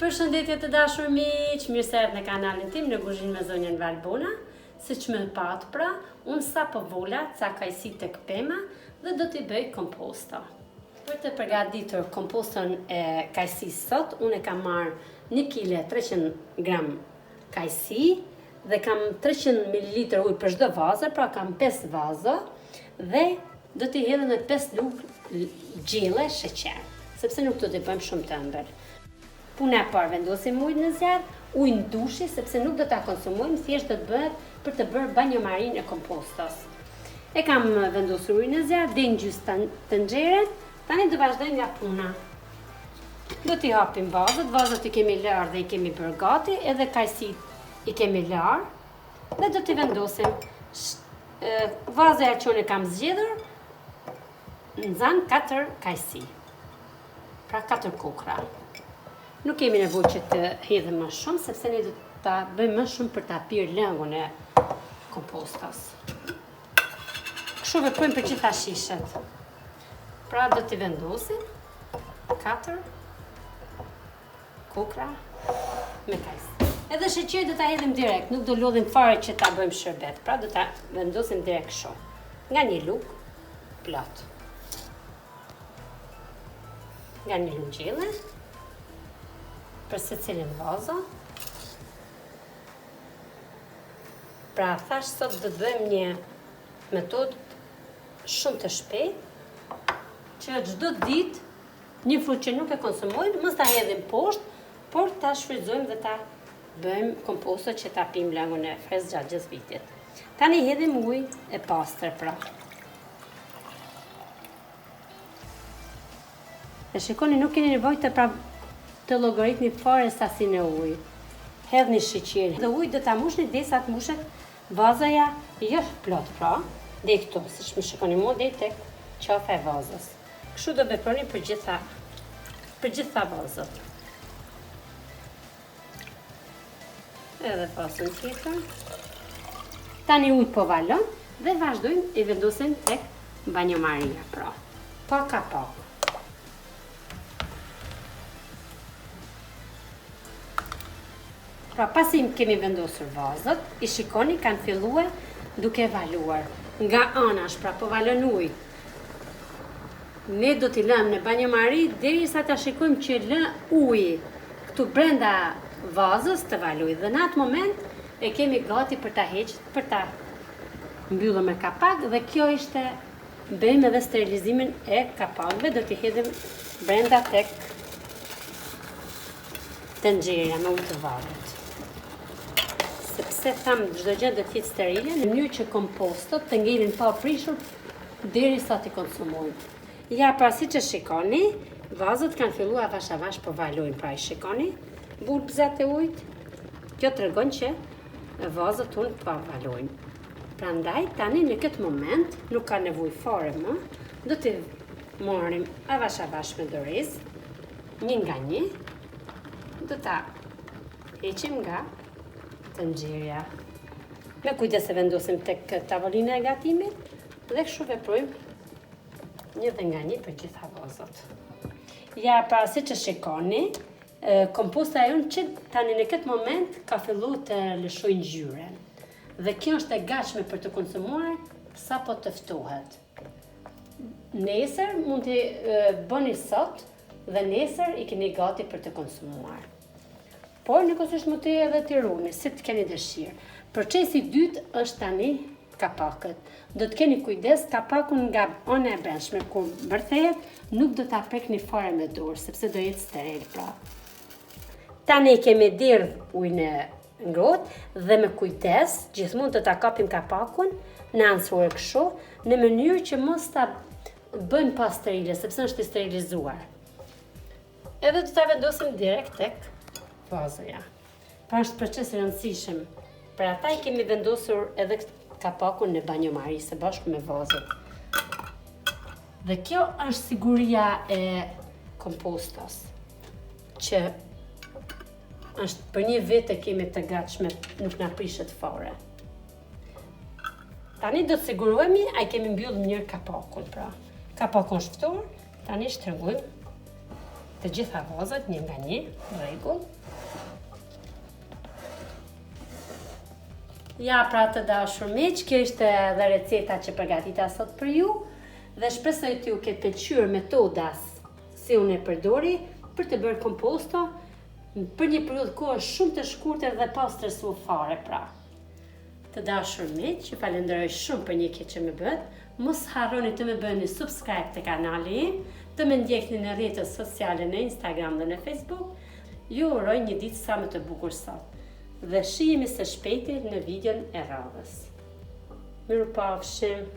Përshëndetje të dashur miq, mirë se erdhët në kanalin tim në kuzhinë me zonjën Valbona. Siç më pat pra, unë sapo vola ca kajsi tek pema dhe do t'i bëj komposta. Për të përgatitur kompostën e kajsisë sot, unë e kam marr 1 kg 300 gram kajsi dhe kam 300 ml ujë për çdo vazë, pra kam 5 vaza dhe do t'i hedhim me 5 lugë gjelle sheqer, sepse nuk do t'i bëjmë shumë të ëmbël. Puna e parë vendosim ujë në zjarr, ujë në dushi, sepse nuk do ta konsumojmë, thjesht do të bëhet për të bërë banjomarin e kompostës. E kam vendosur ujë në zjarr, deri në gjysmë tenxhere. Tani do vazhdoj nga puna. Do t'i hapim vazat, vazat i kemi larë dhe i kemi bërë gati, edhe kajsit i kemi larë, dhe do t'i vendosim. Vaza e që kam zgjedhur, nxan 4 kajsi, pra 4 kokra. Nuk kemi nevojë që të hedhim më shumë, sepse ne do ta bëjmë më shumë për ta pirë lëngun e kompostës. Kështu veprojmë për gjitha shishet. Pra do t'i vendosim 4 kokra me kajsi. Edhe sheqerin do ta hedhim direkt, nuk do lodhim fare që ta bëjmë sherbet. Pra do ta vendosim direkt kështu, nga një lugë plot. Nga një lugë gjelle për secilin vazë. Pra thash sot do të bëjmë një metodë shumë të shpejtë, që çdo ditë një frutë që nuk e konsumojmë, mos ta hedhim poshtë, por ta shfrytëzojmë dhe ta bëjmë komposto që ta pim lëngun e freskët gjatë gjithë vitit. Tani hedhim ujë e pastër pra. E shikoni, nuk keni nevojë të llogaritni fare sasinë e ujit. Hedhni sheqerin dhe ujë do ta mushni derisa të mushet vazaja jo plot pra, deri këtu, siç më shikoni mua deri tek qafa e vazës. Kështu do veproni për gjitha vazat. Edhe vazën tjetër. Tani ujë po valon dhe vazhdojmë i vendosim tek banjomaria pra. Pak a pak. Pra pasi kemi vendosur vazat, i shikoni kanë filluar duke valuar. Nga anash, pra po valon ujë. Ne do t'i lëmë në banjomari derisa ta shikojmë që lë uji këtu brenda vazës të valojë. Dhe në atë moment e kemi gati për ta hequr, për ta mbyllur me kapak dhe kjo ishte bëjmë edhe sterilizimin e kapakëve, do t'i hedhim brenda tek tenxheria me ujë të vallit. Sepse tham çdo gjë do të jetë sterile, në mënyrë që kompostët të ngelin pa prishur derisa t'i konsumojmë. Ja, pra siç e shikoni, vazat kanë filluar avash avash po valojnë, pra i shikoni bulbzat e ujit. Kjo tregon që vazat tonë po valojnë. Prandaj tani në këtë moment nuk ka nevojë fare më, do t'i marrim avash avash me dorez, një nga një, do ta heqim nga tenxheria. Me kujdes e vendosim tek tavolina e gatimit dhe kështu veprojmë një dhe nga një për gjitha vazat. Ja, pra siç e shikoni, komposta jonë që tani në këtë moment ka filluar të lëshojë ngjyrën. Dhe kjo është e gatshme për të konsumuar sapo të ftohet. Nesër mund t'i bëni sot dhe nesër i keni gati për të konsumuar. Por njëkohësisht mund t'i edhe t'i runi, si të keni dëshirë. Procesi i dytë është tani kapakët. Do të keni kujdes kapakun nga ana e brendshme, kur mbërthehet, nuk do ta prekni fare me dorë, sepse do jetë steril pra. Tani kemi derdh ujin e ngrohtë dhe me kujdes, gjithmonë do ta kapim kapakun në anësore kështu, në mënyrë që mos ta bëjmë pa sterile, sepse është i sterilizuar. Edhe do ta vendosim direkt tek vazoja. Pra është proces i rëndësishëm. Për ata i kemi vendosur edhe kapakun në banjomari së bashku me vazët. Dhe kjo është siguria e kompostës, që është për një vit e kemi të gatshme, nuk na prishet fare. Tani do të sigurohemi a i kemi mbyllur mirë kapakun, pra. Kapakun është ftuar, tani shtrëngojmë të gjitha vazat një nga një, rregull. Ja, pra të dashur miq, kjo ishte edhe receta që përgatita sot për ju dhe shpresoj të ju ketë pëlqyer metoda si unë e përdori për të bërë komposto për një periudhë kohë shumë të shkurtër dhe pa stresuar fare pra. Të dashur miq, ju falenderoj shumë për njëkjet që më bët. Mos harroni të më bëni subscribe të kanali im, të më ndjekni në rrjetet sociale në Instagram dhe në Facebook. Ju uroj një ditë sa më të bukur sot. Dhe shihemi së shpejti në videon e radhës. Mirupafshim.